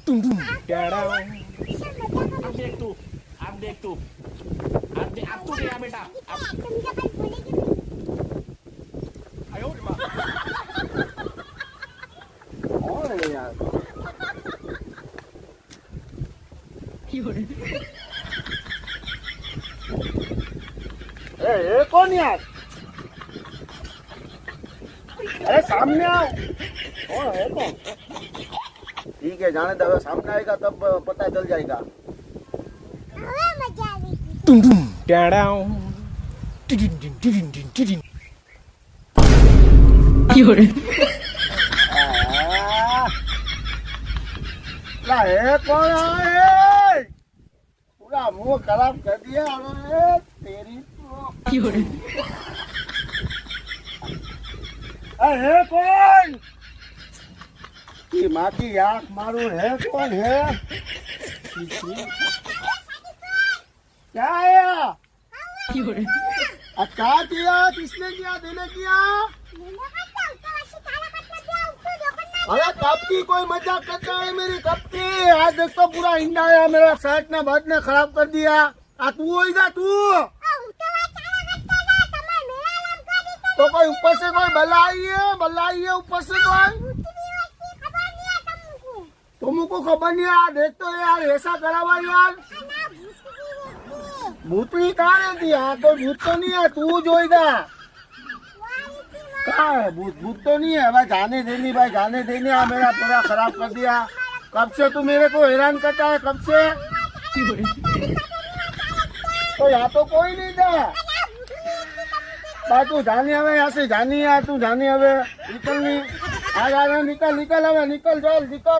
अब देख तू, अब देख तू, अब तू गया बेटा। आयो रे माँ। और यार ये कौन यार? अरे सामने आओ। कौन है कौन? ठीक है, जाने दो, सामने आएगा तब पता चल जाएगा। है कौन है? पूरा मुंह खराब कर दिया उन्होंने तेरी तो। है कौन? की माँ की आँख मारू है कौन है? क्या है? क्या किया? किसने किया? देने किया? अरे कब की कोई मजाक करता है मेरी? कब की? आज देख तो पूरा इंडा आया मेरा शर्ट ने बट ने खराब कर दिया। तू होगा तू? तो कोई ऊपर से कोई बल्ला आई है ऊपर से कोई। तुमको खबर नहीं यार? देख तो यार ऐसा करा हुआ यार। भूतनी कहाँ रहती है? कोई भूत तो नहीं है, तू जोएगा। कहाँ है भूत? भूत तो नहीं है भाई। जाने देनी भाई, जाने देनी। मेरा पूरा खराब कर दिया। कब से तू मेरे को हैरान करता है? कब से? तो यहाँ तो कोई नहीं था भाई। तू जानी हमें यहाँ से, जानी यार, तू जानी हमें। निकल नहीं आ जा रहा, निकल निकल हमें, निकल चल निकल।